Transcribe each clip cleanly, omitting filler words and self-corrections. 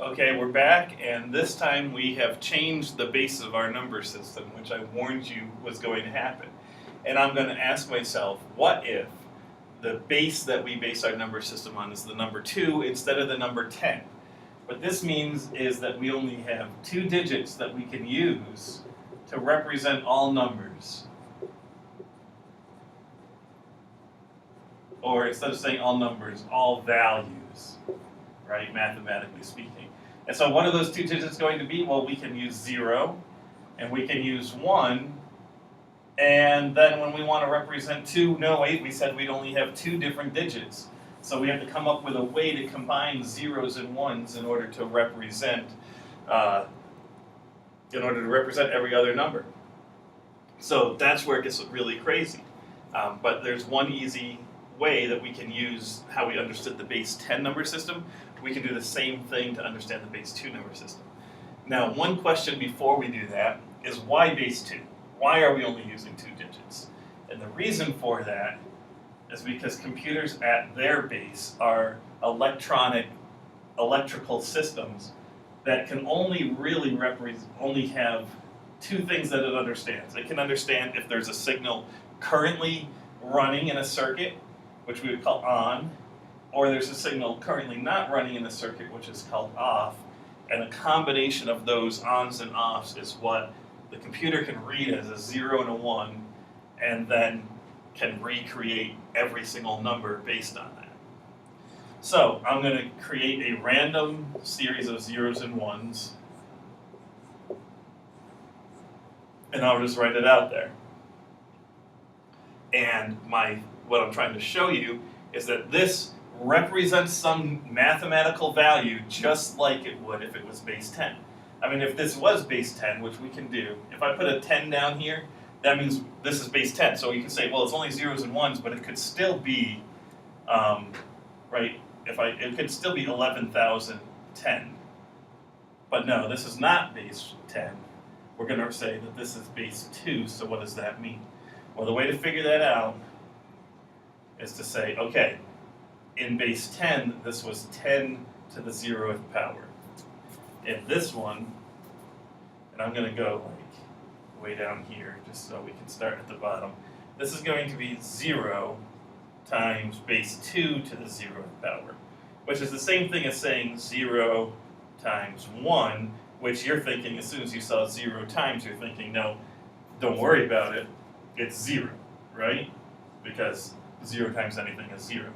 Okay, we're back, and this time we have changed the base of our number system, which I warned you was going to happen. And I'm going to ask myself, what if the base that we base our number system on is the number 2 instead of the number 10? What this means is that we only have 2 digits that we can use to represent all numbers. Or instead of saying all numbers, all values, right, mathematically speaking. And so what are those 2 digits going to be? Well, we can use 0, and we can use 1, and then when we want to represent 2, no, wait, we said we'd only have 2 different digits. So we have to come up with a way to combine zeros and ones in order to represent every other number. So that's where it gets really crazy. But there's one easy way that we can use how we understood the base 10 number system. We can do the same thing to understand the base 2 number system. Now, one question before we do that is why base 2? Why are we only using 2 digits? And the reason for that is because computers at their base are electrical systems that can only really only have 2 things that it understands. It can understand if there's a signal currently running in a circuit, which we would call on, or there's a signal currently not running in the circuit, which is called off, and a combination of those ons and offs is what the computer can read as a 0 and a 1, and then can recreate every single number based on that. So I'm going to create a random series of zeros and ones, and I'll just write it out there. And what I'm trying to show you is that this represents some mathematical value just like it would if it was base 10. I mean, if this was base 10, which we can do, if I put a 10 down here, that means this is base 10. So you can say, well, it's only zeros and ones, but it could still be, right, it could still be 11,010. But no, this is not base 10. We're going to say that this is base 2, so what does that mean? Well, the way to figure that out is to say, okay, in base 10, this was 10 to the 0th power. In this one, and I'm going to go like way down here just so we can start at the bottom, this is going to be 0 times base 2 to the 0th power, which is the same thing as saying 0 times 1, which you're thinking, as soon as you saw 0 times, you're thinking, no, don't worry about it, it's 0, right? Because 0 times anything is 0.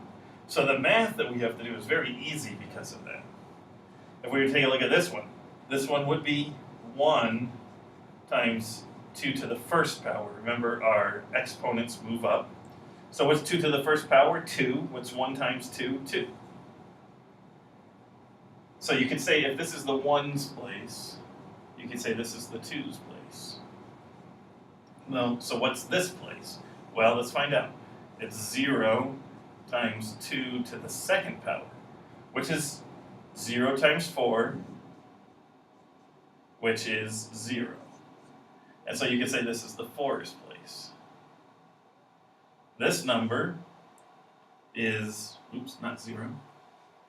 So the math that we have to do is very easy because of that. If we were to take a look at this one would be 1 times 2 to the 1st power. Remember, our exponents move up. So what's 2 to the 1st power? 2. What's 1 times 2? 2. So you could say if this is the 1's place, you could say this is the 2's place. No, so what's this place? Well, let's find out. It's 0 times 2 to the 2nd power, which is 0 times 4, which is 0. And so you can say this is the 4's place. This number is, not 0,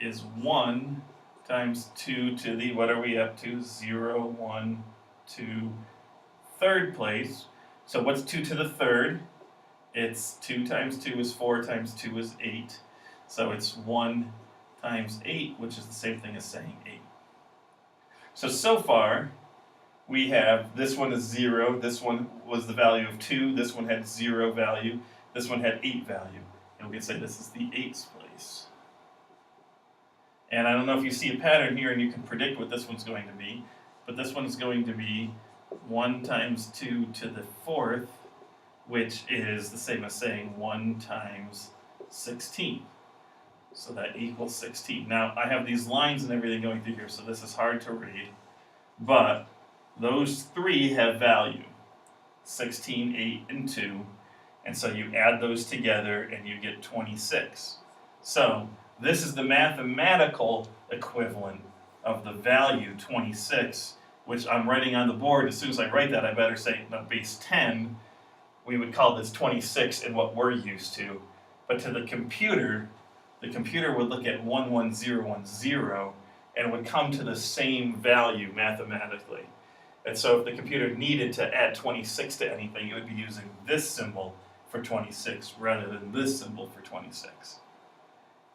is 1 times 2 to the, what are we up to? 0, 1, 2, 3rd place. So what's 2 to the 3rd? It's 2 times 2 is 4 times 2 is 8. So it's 1 times 8, which is the same thing as saying 8. So far, we have, this one is 0, this one was the value of 2, this one had 0 value, this one had 8 value. And we can say this is the 8's place. And I don't know if you see a pattern here and you can predict what this one's going to be, but this one is going to be 1 times 2 to the 4th, which is the same as saying 1 times 16. So that equals 16. Now, I have these lines and everything going through here, so this is hard to read. But those 3 have value, 16, 8, and 2. And so you add those together and you get 26. So this is the mathematical equivalent of the value 26, which I'm writing on the board. As soon as I write that, I better say, no, base 10, we would call this 26 in what we're used to. But to the computer would look at 11010 and would come to the same value mathematically. And so if the computer needed to add 26 to anything, it would be using this symbol for 26 rather than this symbol for 26.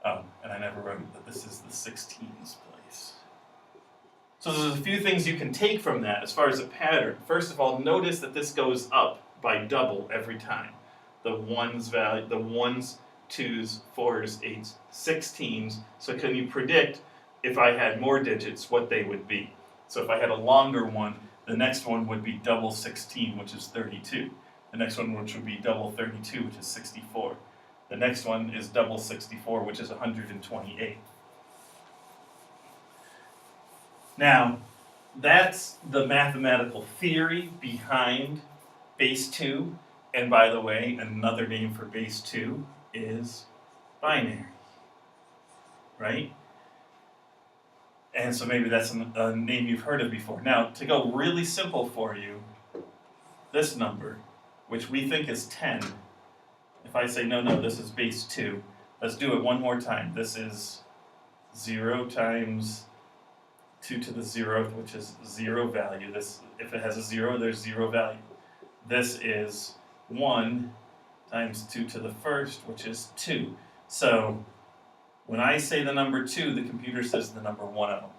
And I never wrote that this is the 16s place. So there's a few things you can take from that as far as a pattern. First of all, notice that this goes up by double every time. The ones value, the ones, twos, fours, eights, 16s. So can you predict if I had more digits what they would be? So if I had a longer one, the next one would be double 16, which is 32. The next one, which would be double 32, which is 64. The next one is double 64, which is 128. Now, that's the mathematical theory behind base 2. And by the way, another name for base 2 is binary, right? And so maybe that's a name you've heard of before. Now, to go really simple for you, this number, which we think is 10, if I say, no, this is base 2, let's do it one more time. This is 0 times 2 to the 0th, which is 0 value. This, if it has a 0, there's 0 value. This is 1 times 2 to the 1st, which is 2. So when I say the number 2, the computer says the number 10.